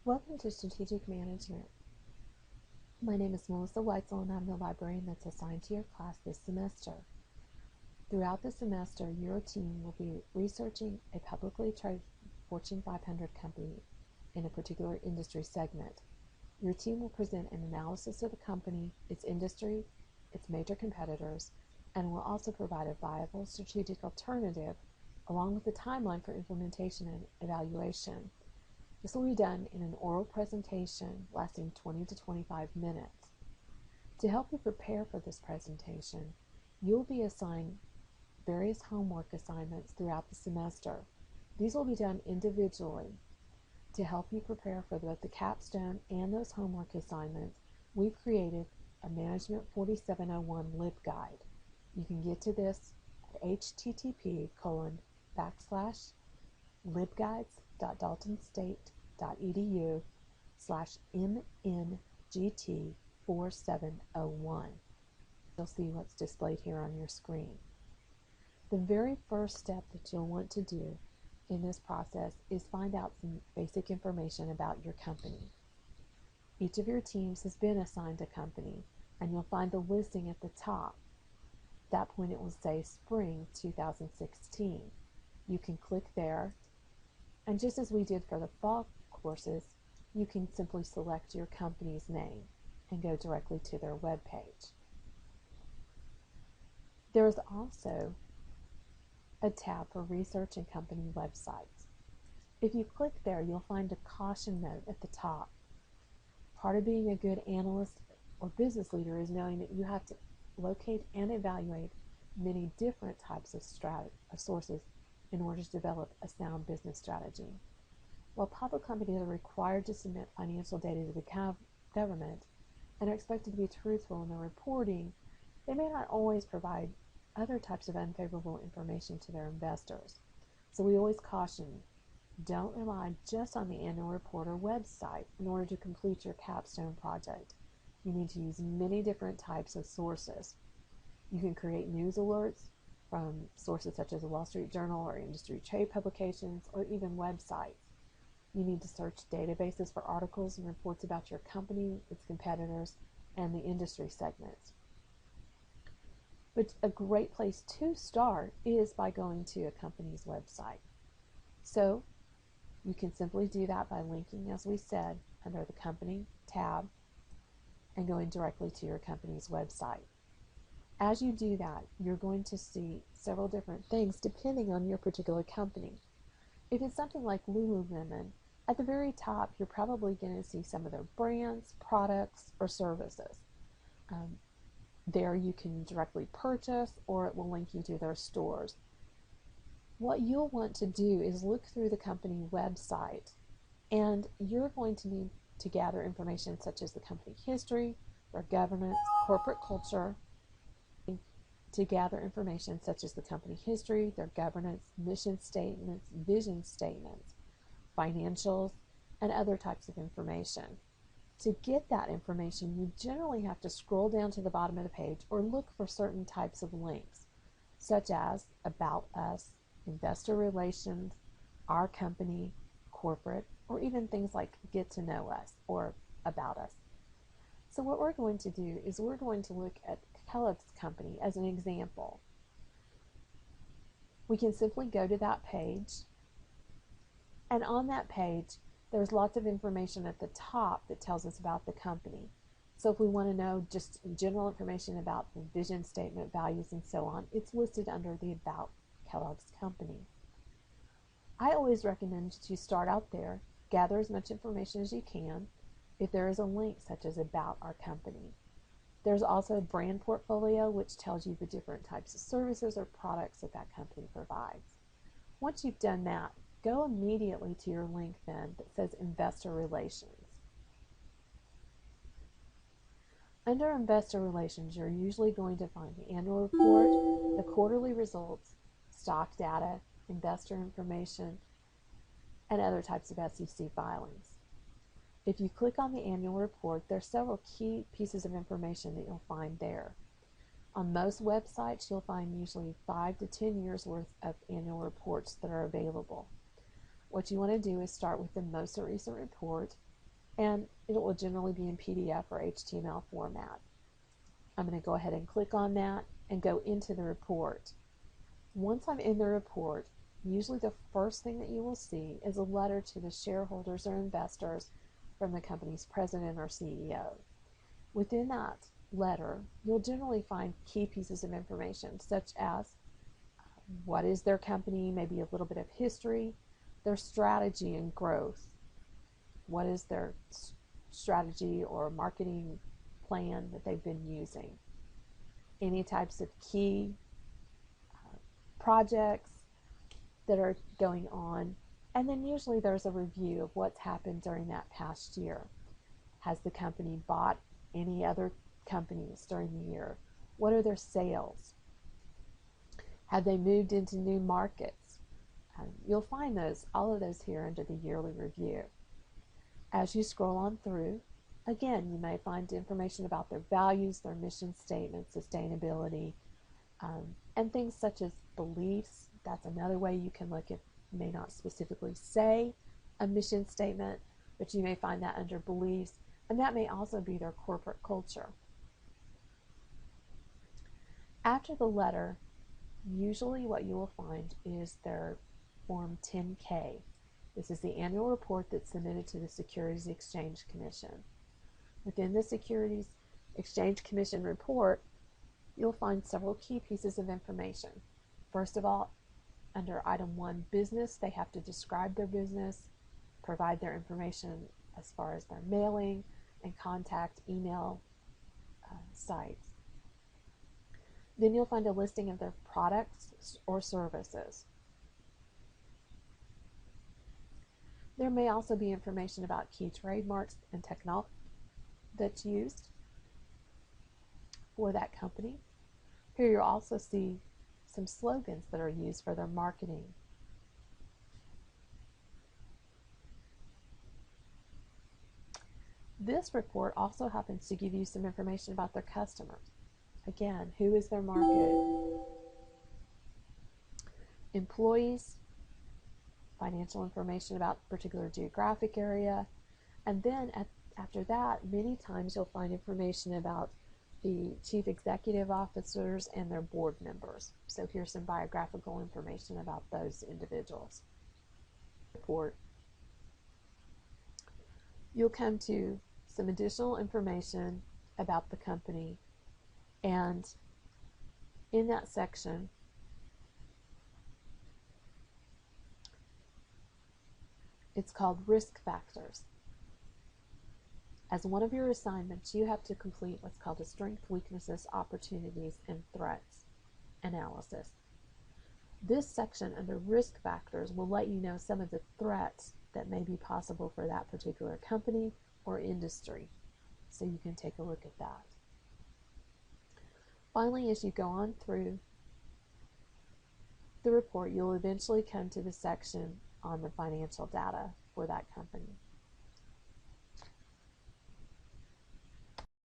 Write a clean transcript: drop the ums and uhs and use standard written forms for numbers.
Welcome to Strategic Management. My name is Melissa Weitzel and I'm the librarian that's assigned to your class this semester. Throughout the semester, your team will be researching a publicly traded Fortune 500 company in a particular industry segment. Your team will present an analysis of the company, its industry, its major competitors, and will also provide a viable strategic alternative along with a timeline for implementation and evaluation. This will be done in an oral presentation lasting 20 to 25 minutes. To help you prepare for this presentation, you'll be assigned various homework assignments throughout the semester. These will be done individually. To help you prepare for both the capstone and those homework assignments, we've created a Management 4701 LibGuide. You can get to this at http://libguides.daltonstate.edu/MNGT4701. You'll see what's displayed here on your screen. The very first step that you'll want to do in this process is find out some basic information about your company. Each of your teams has been assigned a company, and you'll find the listing at the top. At that point it will say Spring 2016. You can click there, and just as we did for the fall courses, you can simply select your company's name and go directly to their web page. There is also a tab for research and company websites. If you click there, you'll find a caution note at the top. Part of being a good analyst or business leader is knowing that you have to locate and evaluate many different types of sources in order to develop a sound business strategy. While public companies are required to submit financial data to the government and are expected to be truthful in their reporting, they may not always provide other types of unfavorable information to their investors. So we always caution, don't rely just on the annual report or website in order to complete your capstone project. You need to use many different types of sources. You can create news alerts from sources such as the Wall Street Journal or industry trade publications or even websites. You need to search databases for articles and reports about your company, its competitors, and the industry segments. But a great place to start is by going to a company's website. So you can simply do that by linking, as we said, under the Company tab and going directly to your company's website. As you do that, you're going to see several different things depending on your particular company. If it's something like Lululemon, at the very top, you're probably going to see some of their brands, products, or services. There you can directly purchase, or it will link you to their stores. What you'll want to do is look through the company website, and you're going to need to gather information such as the company history, their governance, corporate culture, to gather information such as the company history, their governance, mission statements, vision statements, financials, and other types of information. To get that information, you generally have to scroll down to the bottom of the page or look for certain types of links, such as About Us, Investor Relations, Our Company, Corporate, or even things like Get to Know Us or About Us. So what we're going to do is we're going to look at Kellogg's Company as an example. We can simply go to that page, and on that page there's lots of information at the top that tells us about the company. So if we want to know just general information about the vision statement, values, and so on, it's listed under the About Kellogg's Company. I always recommend that you start out there, gather as much information as you can, if there is a link such as About Our Company. There's also a brand portfolio, which tells you the different types of services or products that that company provides. Once you've done that, go immediately to your link then that says Investor Relations. Under Investor Relations, you're usually going to find the annual report, the quarterly results, stock data, investor information, and other types of SEC filings. If you click on the annual report, there are several key pieces of information that you'll find there. On most websites, you'll find usually 5 to 10 years worth of annual reports that are available. What you want to do is start with the most recent report and it will generally be in PDF or HTML format. I'm going to go ahead and click on that and go into the report. Once I'm in the report, usually the first thing that you will see is a letter to the shareholders or investors from the company's president or CEO. Within that letter, you'll generally find key pieces of information, such as what is their company, maybe a little bit of history, their strategy and growth, what is their strategy or marketing plan that they've been using, any types of key projects that are going on, and then usually there's a review of what's happened during that past year. Has the company bought any other companies during the year? What are their sales? Have they moved into new markets? You'll find all of those here under the yearly review. As you scroll on through, again, you may find information about their values, their mission statement, sustainability, and things such as beliefs. That's another way you can look at, may not specifically say a mission statement, but you may find that under beliefs, and that may also be their corporate culture. After the letter, usually what you will find is their Form 10-K. This is the annual report that's submitted to the Securities Exchange Commission. Within the Securities Exchange Commission report, you'll find several key pieces of information. First of all, under item 1, business, they have to describe their business, provide their information as far as their mailing and contact email sites. Then you'll find a listing of their products or services. There may also be information about key trademarks and technology that's used for that company. Here you'll also see some slogans that are used for their marketing. This report also happens to give you some information about their customers. Again, who is their market? Employees, financial information about a particular geographic area, and then after that, many times you'll find information about the chief executive officers and their board members. So here's some biographical information about those individuals. Report. You'll come to some additional information about the company, and in that section, it's called risk factors. As one of your assignments, you have to complete what's called a strengths, weaknesses, opportunities, and threats analysis. This section under risk factors will let you know some of the threats that may be possible for that particular company or industry. So you can take a look at that. Finally, as you go on through the report, you'll eventually come to the section on the financial data for that company.